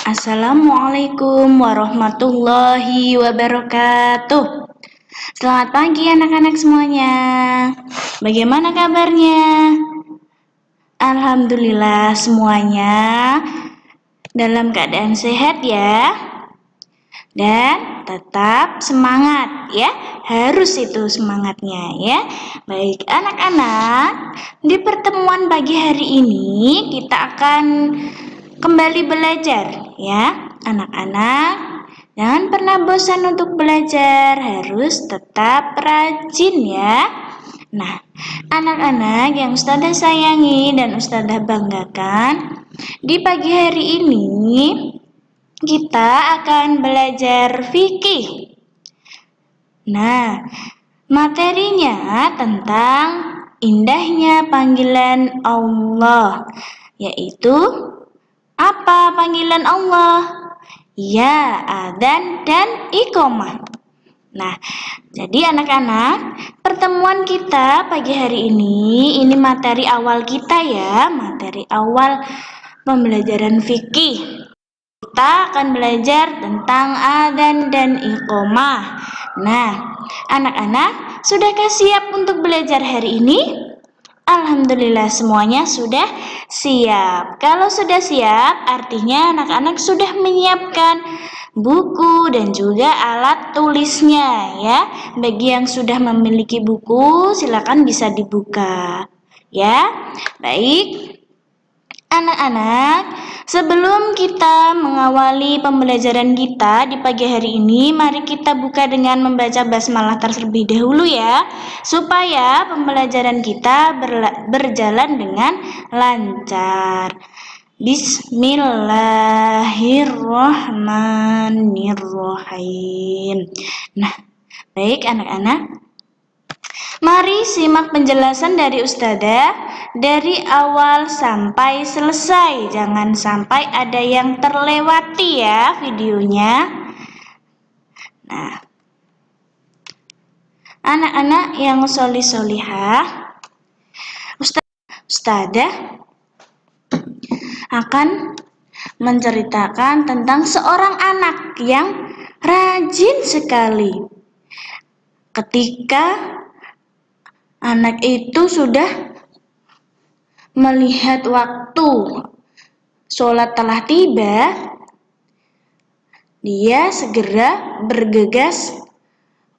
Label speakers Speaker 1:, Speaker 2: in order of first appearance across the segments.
Speaker 1: Assalamualaikum warahmatullahi wabarakatuh. Selamat pagi anak-anak semuanya. Bagaimana kabarnya? Alhamdulillah semuanya dalam keadaan sehat ya. Dan tetap semangat ya. Harus itu semangatnya ya. Baik anak-anak, di pertemuan pagi hari ini kita akan kembali belajar ya anak-anak. Jangan pernah bosan untuk belajar, harus tetap rajin ya. Nah, anak-anak yang Ustazah sayangi dan Ustazah banggakan, di pagi hari ini kita akan belajar fikih. Nah, materinya tentang indahnya panggilan Allah, yaitu apa panggilan Allah? Ya, adzan dan iqamah. Nah, jadi anak-anak, pertemuan kita pagi hari ini materi awal kita ya, materi awal pembelajaran fikih. Kita akan belajar tentang adzan dan iqamah. Nah, anak-anak, sudahkah siap untuk belajar hari ini? Alhamdulillah semuanya sudah siap. Kalau sudah siap, artinya anak-anak sudah menyiapkan buku dan juga alat tulisnya ya. Bagi yang sudah memiliki buku, silakan bisa dibuka ya. Baik. Anak-anak, sebelum kita mengawali pembelajaran kita di pagi hari ini, mari kita buka dengan membaca basmalah terlebih dahulu ya, supaya pembelajaran kita berjalan dengan lancar. Bismillahirrahmanirrahim. Nah, baik anak-anak, mari simak penjelasan dari Ustazah dari awal sampai selesai. Jangan sampai ada yang terlewati ya videonya. Nah, anak-anak yang solih-solihah, Ustazah akan menceritakan tentang seorang anak yang rajin sekali. Ketika anak itu sudah melihat waktu sholat telah tiba, dia segera bergegas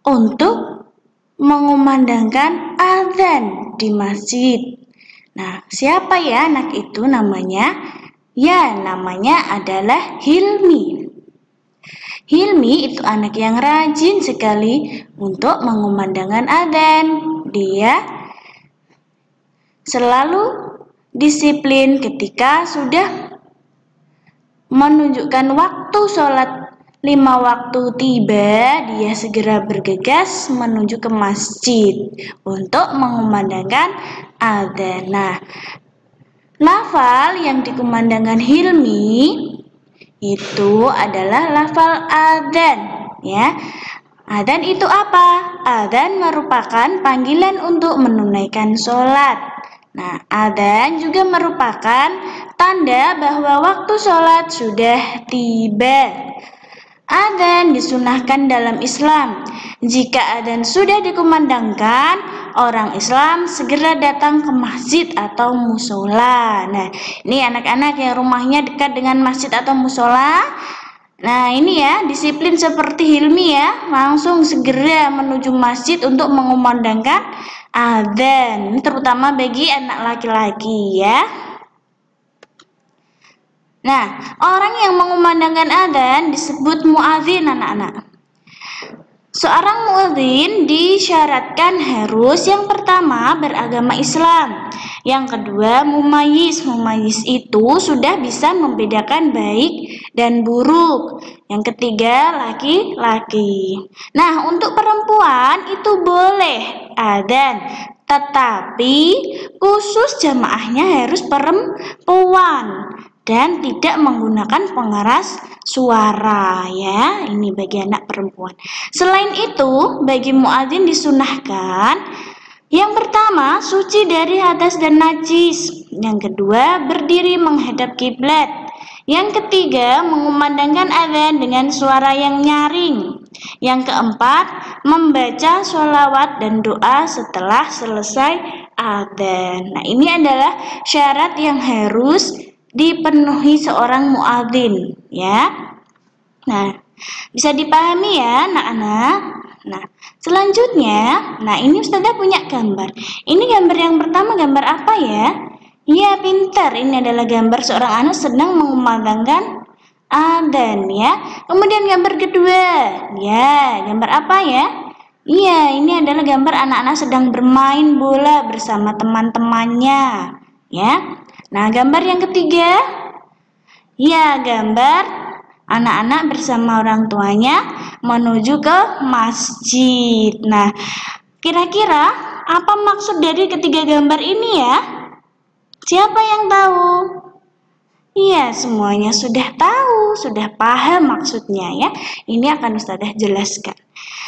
Speaker 1: untuk mengumandangkan adzan di masjid. Nah, siapa ya anak itu namanya? Ya, namanya adalah Hilmi. Hilmi itu anak yang rajin sekali untuk mengumandangkan adzan. Dia selalu disiplin ketika sudah menunjukkan waktu sholat 5 waktu tiba, dia segera bergegas menuju ke masjid untuk mengumandangkan adzan. Nah, lafal yang dikumandangkan Hilmi itu adalah lafal adzan ya. Adzan itu apa? Adzan merupakan panggilan untuk menunaikan sholat. Nah, adzan juga merupakan tanda bahwa waktu sholat sudah tiba. Adzan disunahkan dalam Islam. Jika adzan sudah dikumandangkan, orang Islam segera datang ke masjid atau musola. Nah, ini anak-anak yang rumahnya dekat dengan masjid atau musola. Nah, ini ya, disiplin seperti Hilmi ya, langsung segera menuju masjid untuk mengumandangkan adzan, terutama bagi anak laki-laki ya. Nah, orang yang mengumandangkan adzan disebut muadzin anak-anak. Seorang muadzin disyaratkan harus yang pertama beragama Islam, yang kedua mumayyiz. Mumayyiz itu sudah bisa membedakan baik dan buruk, yang ketiga laki-laki. Nah, untuk perempuan itu boleh adzan, tetapi khusus jamaahnya harus perempuan dan tidak menggunakan pengeras suara ya, ini bagi anak perempuan. Selain itu, bagi muadzin disunahkan yang pertama suci dari hadas dan najis, yang kedua berdiri menghadap kiblat, Yang ketiga, mengumandangkan adzan dengan suara yang nyaring. Yang keempat, membaca sholawat dan doa setelah selesai adzan. Nah, ini adalah syarat yang harus dipenuhi seorang muadzin, ya. Nah, bisa dipahami ya, anak-anak. Nah, selanjutnya, ini Ustazah punya gambar. Ini gambar yang pertama, gambar apa ya? Iya, pintar. Ini adalah gambar seorang anak sedang mengumandangkan adzan, ya. Kemudian gambar kedua, ya, gambar apa ya? Iya, ini adalah gambar anak-anak sedang bermain bola bersama teman-temannya, ya. Nah, gambar yang ketiga, ya, gambar anak-anak bersama orang tuanya menuju ke masjid. Nah, kira-kira apa maksud dari ketiga gambar ini ya? Siapa yang tahu? Iya, semuanya sudah tahu, sudah paham maksudnya ya. Ini akan Ustazah jelaskan.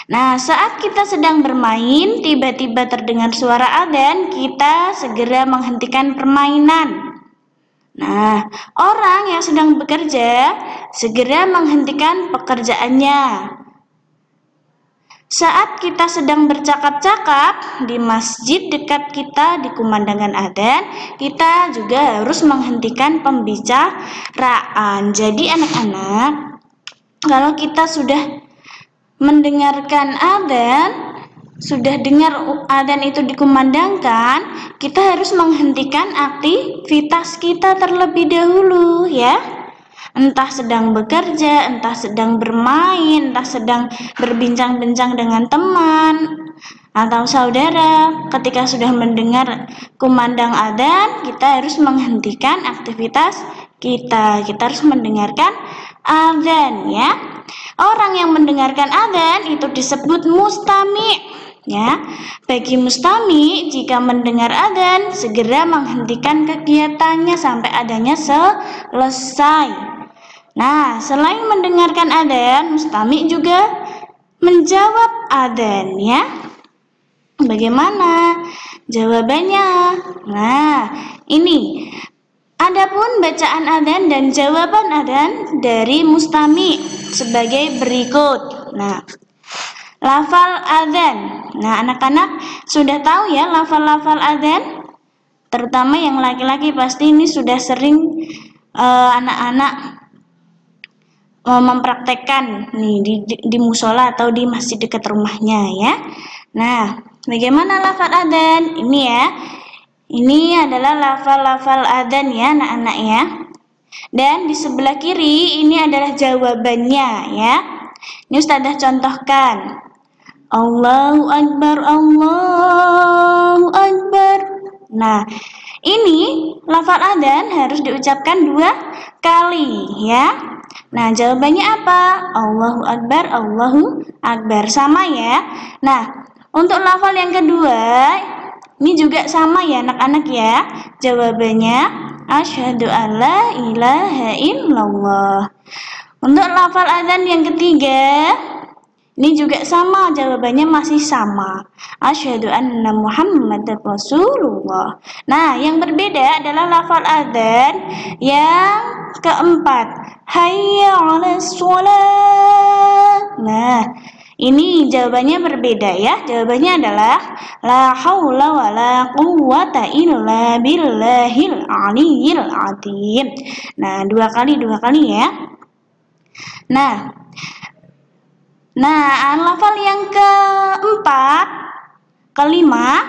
Speaker 1: Nah, saat kita sedang bermain, tiba-tiba terdengar suara adzan, kita segera menghentikan permainan. Nah, orang yang sedang bekerja segera menghentikan pekerjaannya. Saat kita sedang bercakap-cakap di masjid dekat kita dikumandangkan adzan, kita juga harus menghentikan pembicaraan. Jadi anak-anak, kalau kita sudah mendengarkan adzan, sudah dengar adzan itu dikumandangkan, kita harus menghentikan aktivitas kita terlebih dahulu ya. Entah sedang bekerja, entah sedang bermain, entah sedang berbincang-bincang dengan teman atau saudara. Ketika sudah mendengar kumandang adzan, kita harus menghentikan aktivitas kita. Kita harus mendengarkan adzan ya. Orang yang mendengarkan adzan itu disebut mustami. Ya, bagi mustami jika mendengar adzan segera menghentikan kegiatannya sampai adanya selesai. Nah, selain mendengarkan adzan, mustami juga menjawab adzan ya. Bagaimana jawabannya? Nah, ini adapun bacaan adzan dan jawaban adzan dari mustami sebagai berikut. Nah, lafal adzan. Nah, anak-anak sudah tahu ya lafal-lafal adzan? Terutama yang laki-laki pasti ini sudah sering anak-anak mempraktekkan nih di musola atau di masjid dekat rumahnya ya. Nah, bagaimana lafal adzan? Ini ya. Ini adalah lafal-lafal adzan ya, anak-anak ya. Dan di sebelah kiri ini adalah jawabannya ya. Ini Ustazah contohkan. Allahu Akbar, Allahu Akbar. Nah, ini lafal adzan harus diucapkan 2 kali ya. Nah, jawabannya apa? Allahu Akbar, Allahu Akbar. Sama ya. Nah, untuk lafal yang kedua, ini juga sama ya anak-anak ya. Jawabannya, asyhadu alla ilaha illallah. Untuk lafal adzan yang ketiga, ini juga sama, jawabannya masih sama. Asyhadu anna Muhammadar Rasulullah. Nah, yang berbeda adalah lafal adzan yang keempat. Hayya 'alas shalah. Nah, ini jawabannya berbeda ya. Jawabannya adalah la haula wala quwwata illa billahil aliyyil azim. Nah, 2 kali ya. Nah, lafal yang keempat, kelima,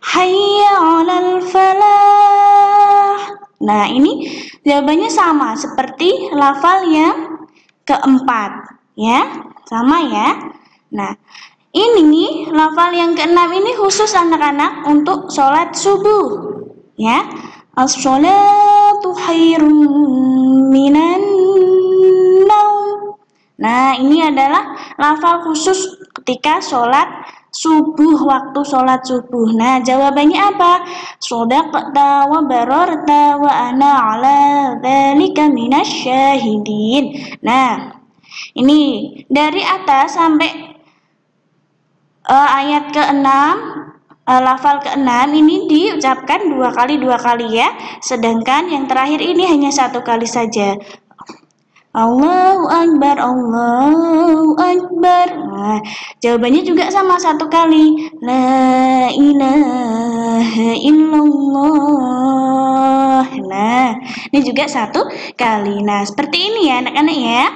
Speaker 1: hayya 'alal falah. Nah, ini jawabannya sama seperti lafal yang keempat, ya, sama ya. Nah, ini lafal yang keenam ini khusus anak-anak untuk sholat subuh, ya. As-sholatu khairun minan naum. Nah, ini adalah lafal khusus ketika sholat subuh, waktu sholat subuh. Nah, jawabannya apa? Shadaqta wa bararta wa ana ala dzalika minasyahidin. Nah, ini dari atas sampai ayat ke-6 lafal keenam ini diucapkan dua kali ya, sedangkan yang terakhir ini hanya satu kali saja. Allahu Akbar, Allahu Akbar. Nah, jawabannya juga sama satu kali. La ilaha illallah. Nah, ini juga satu kali. Nah, seperti ini ya anak-anak ya.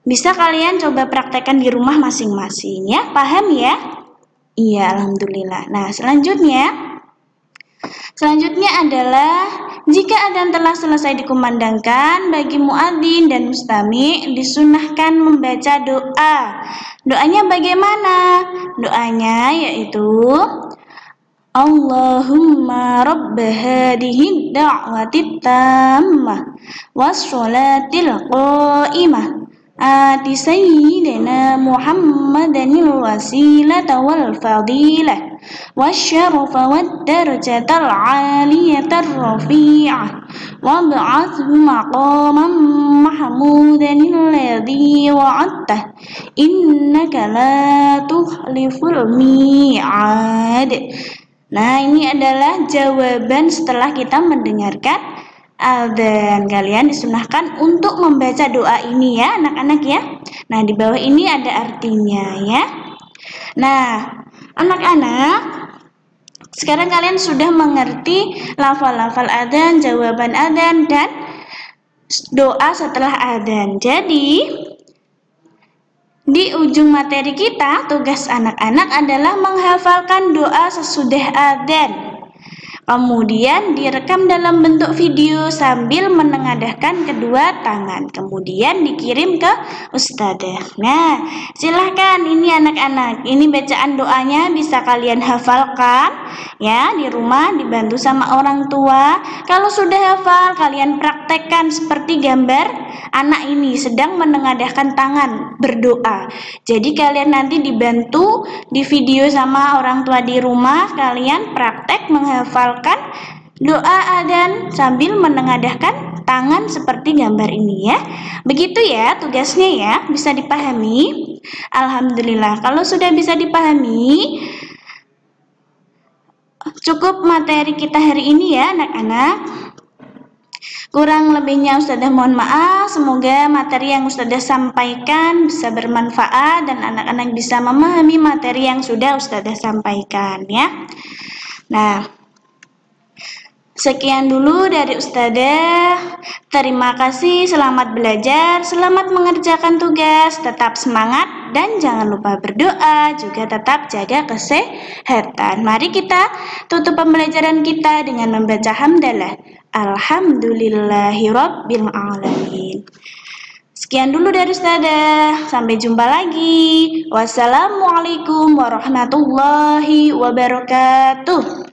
Speaker 1: Bisa kalian coba praktekkan di rumah masing-masing ya. Paham ya? Iya, alhamdulillah. Nah, selanjutnya adalah jika adzan telah selesai dikumandangkan, bagi muadzin dan mustami disunahkan membaca doa. Doanya bagaimana? Doanya yaitu Allahumma rabb hadhihi da'watit tammah wassalatil qa'imah ati sayyidina Muhammadanil wasilata wal fadilah wasyarafa wad darajatal aliyatar rafi'ah wab'athhu maqaman mahmudanil ladzi wa'adtah innaka la tukhliful mi'ad. Nah, ini adalah jawaban setelah kita mendengarkan adzan. Kalian disunahkan untuk membaca doa ini ya anak-anak ya. Nah, di bawah ini ada artinya ya. Nah, anak-anak, sekarang kalian sudah mengerti lafal-lafal adzan, jawaban adzan, dan doa setelah adzan. Jadi, di ujung materi kita, tugas anak-anak adalah menghafalkan doa sesudah adzan. Kemudian direkam dalam bentuk video sambil menengadahkan kedua tangan. Kemudian dikirim ke ustadzah. Nah, silahkan ini anak-anak. Ini bacaan doanya bisa kalian hafalkan ya di rumah, dibantu sama orang tua. Kalau sudah hafal, kalian praktekkan seperti gambar anak ini sedang menengadahkan tangan berdoa. Jadi kalian nanti dibantu di video sama orang tua di rumah, kalian praktek menghafalkan doa adzan sambil menengadahkan tangan seperti gambar ini ya. Begitu ya tugasnya ya, bisa dipahami? Alhamdulillah. Kalau sudah bisa dipahami, cukup materi kita hari ini ya anak-anak. Kurang lebihnya Ustadzah mohon maaf. Semoga materi yang Ustadzah sampaikan bisa bermanfaat dan anak-anak bisa memahami materi yang sudah Ustadzah sampaikan ya. Nah, sekian dulu dari Ustadzah. Terima kasih, selamat belajar, selamat mengerjakan tugas, tetap semangat dan jangan lupa berdoa, juga tetap jaga kesehatan. Mari kita tutup pembelajaran kita dengan membaca hamdalah. Alhamdulillahirabbil alamin. Sekian dulu dari Ustadzah. Sampai jumpa lagi. Wassalamualaikum warahmatullahi wabarakatuh.